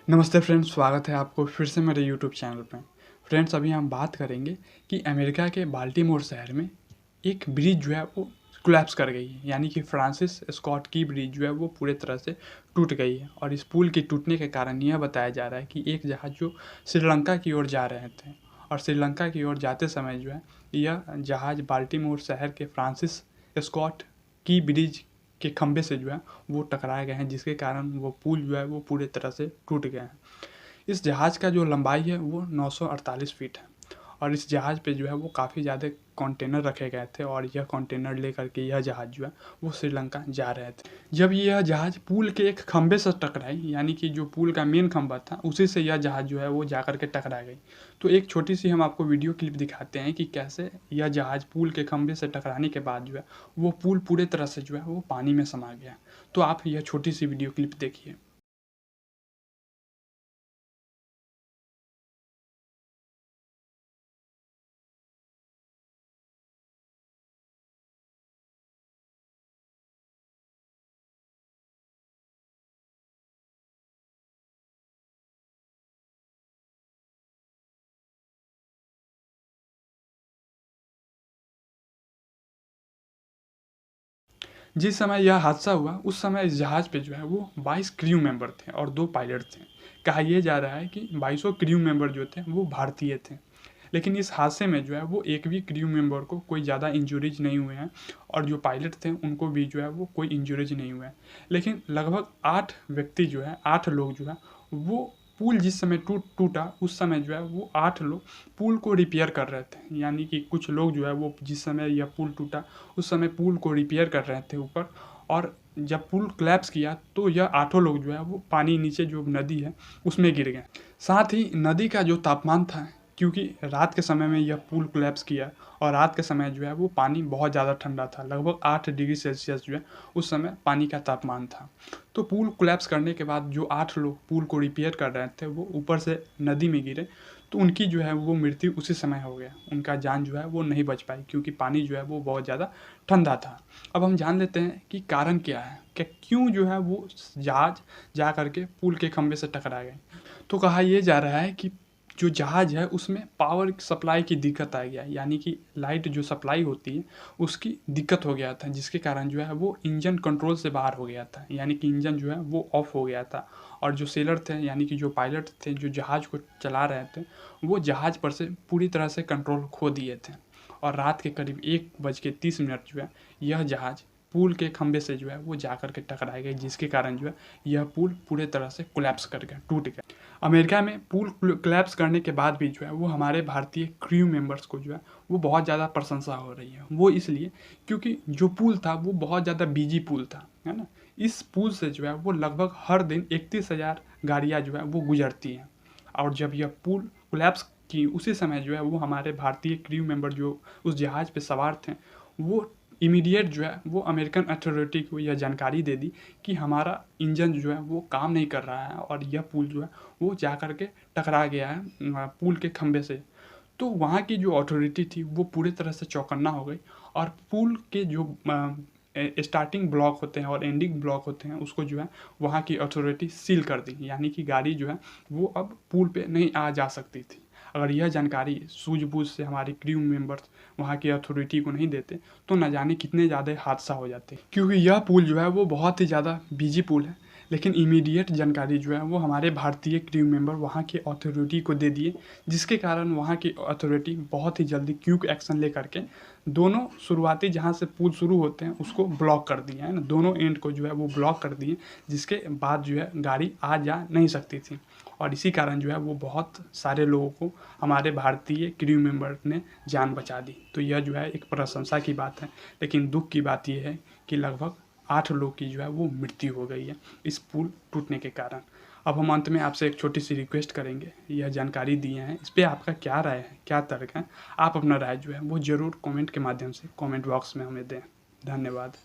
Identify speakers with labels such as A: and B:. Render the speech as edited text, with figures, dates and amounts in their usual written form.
A: नमस्ते फ्रेंड्स, स्वागत है आपको फिर से मेरे यूट्यूब चैनल पे। फ्रेंड्स, अभी हम बात करेंगे कि अमेरिका के बाल्टीमोर शहर में एक ब्रिज जो है वो कोलैप्स कर गई है, यानी कि फ्रांसिस स्कॉट की ब्रिज जो है वो पूरे तरह से टूट गई है। और इस पुल के टूटने के कारण यह बताया जा रहा है कि एक जहाज़ जो श्रीलंका की ओर जा रहे थे और श्रीलंका की ओर जाते समय जो है यह जहाज़ बाल्टीमोर शहर के फ्रांसिस स्कॉट की ब्रिज के खंभे से जो है वो टकराए गए हैं, जिसके कारण वो पुल जो है वो पूरे तरह से टूट गए हैं। इस जहाज़ का जो लंबाई है वो 948 फीट है और इस जहाज़ पे जो है वो काफ़ी ज़्यादा कंटेनर रखे गए थे और यह कंटेनर लेकर के यह जहाज़ जो है वो श्रीलंका जा रहे थे। जब यह जहाज़ पुल के एक खंभे से टकराई, यानी कि जो पुल का मेन खंभा था उसी से यह जहाज़ जो है वो जा कर के टकरा गई। तो एक छोटी सी हम आपको वीडियो क्लिप दिखाते हैं कि कैसे यह जहाज़ पुल के खंभे से टकराने के बाद जो है वो पुल पूरे तरह से जो है वो पानी में समा गया। तो आप यह छोटी सी वीडियो क्लिप देखिए। जिस समय यह हादसा हुआ उस समय इस जहाज़ पे जो है वो 22 क्रू मेंबर थे और 2 पायलट थे। कहा यह जा रहा है कि 22 क्रू मेंबर जो थे वो भारतीय थे। लेकिन इस हादसे में जो है वो एक भी क्रू मेंबर को कोई ज़्यादा इंजरीज नहीं हुए हैं और जो पायलट थे उनको भी जो है वो कोई इंजरीज नहीं हुए हैं। लेकिन लगभग 8 व्यक्ति जो है 8 लोग जो है वो पुल जिस समय टूटा उस समय जो है वो 8 लोग पुल को रिपेयर कर रहे थे। यानी कि कुछ लोग जो है वो जिस समय यह पुल टूटा उस समय पुल को रिपेयर कर रहे थे ऊपर, और जब पुल कोलैप्स किया तो यह 8 लोग जो है वो पानी नीचे जो नदी है उसमें गिर गए। साथ ही नदी का जो तापमान था, क्योंकि रात के समय में यह पुल कोलैप्स किया और रात के समय जो है वो पानी बहुत ज़्यादा ठंडा था, लगभग 8 डिग्री सेल्सियस जो है उस समय पानी का तापमान था। तो पुल कोलैप्स करने के बाद जो 8 लोग पुल को रिपेयर कर रहे थे वो ऊपर से नदी में गिरे, तो उनकी जो है वो मृत्यु उसी समय हो गया। उनका जान जो है वो नहीं बच पाई, क्योंकि पानी जो है वो बहुत ज़्यादा ठंडा था। अब हम जान लेते हैं कि कारण क्या है, कि क्यों जो है वो जहाज जा करके पुल के खंभे से टकरा गए। तो कहा यह जा रहा है कि जो जहाज़ है उसमें पावर सप्लाई की दिक्कत आ गया, यानी कि लाइट जो सप्लाई होती है उसकी दिक्कत हो गया था, जिसके कारण जो है वो इंजन कंट्रोल से बाहर हो गया था, यानी कि इंजन जो है वो ऑफ हो गया था। और जो सेलर थे, यानी कि जो पायलट थे जो जहाज़ को चला रहे थे, वो जहाज़ पर से पूरी तरह से कंट्रोल खो दिए थे। और रात के करीब 1:30 जो है यह जहाज़ पुल के खंभे से जो है वो जा कर के टकराए गए, जिसके कारण जो है यह पुल पूरे तरह से कोलैप्स कर गया, टूट गया। अमेरिका में पुल कोलैप्स करने के बाद भी जो है वो हमारे भारतीय क्रू मेंबर्स को जो है वो बहुत ज़्यादा प्रशंसा हो रही है। वो इसलिए क्योंकि जो पुल था वो बहुत ज़्यादा बिजी पुल था, है ना। इस पुल से जो है वो लगभग हर दिन 31,000 गाड़ियाँ जो है वो गुजरती हैं। और जब यह पुल कोलैप्स की उसी समय जो है वो हमारे भारतीय क्रू मेंबर जो उस जहाज़ पे सवार थे, वो इमीडिएट जो है वो अमेरिकन अथॉरिटी को यह जानकारी दे दी कि हमारा इंजन जो है वो काम नहीं कर रहा है और यह पुल जो है वो जा कर के टकरा गया है पुल के खंभे से। तो वहाँ की जो अथॉरिटी थी वो पूरी तरह से चौकन्ना हो गई और पुल के जो स्टार्टिंग ब्लॉक होते हैं और एंडिंग ब्लॉक होते हैं उसको जो है वहाँ की अथॉरिटी सील कर दी, यानी कि गाड़ी जो है वो अब पुल पे नहीं आ जा सकती थी। अगर यह जानकारी सूझबूझ से हमारे क्रू मेंबर्स वहाँ की अथॉरिटी को नहीं देते तो न जाने कितने ज़्यादा हादसा हो जाते, क्योंकि यह पुल जो है वो बहुत ही ज़्यादा बिजी पुल है। लेकिन इमीडिएट जानकारी जो है वो हमारे भारतीय क्रू मेंबर वहाँ के अथॉरिटी को दे दिए, जिसके कारण वहाँ की अथॉरिटी बहुत ही जल्दी क्विक एक्शन ले करके दोनों शुरुआती जहाँ से पुल शुरू होते हैं उसको ब्लॉक कर दिए, है ना, दोनों एंड को जो है वो ब्लॉक कर दिए, जिसके बाद जो है गाड़ी आ जा नहीं सकती थी। और इसी कारण जो है वो बहुत सारे लोगों को हमारे भारतीय क्रू मेंबर ने जान बचा दी। तो यह जो है एक प्रशंसा की बात है। लेकिन दुख की बात यह है कि लगभग 8 लोग की जो है वो मृत्यु हो गई है इस पुल टूटने के कारण। अब हम अंत में आपसे एक छोटी सी रिक्वेस्ट करेंगे, यह जानकारी दिए हैं इस पर आपका क्या राय है, क्या तर्क है। आप अपना राय जो है वो ज़रूर कमेंट के माध्यम से कमेंट बॉक्स में हमें दें। धन्यवाद।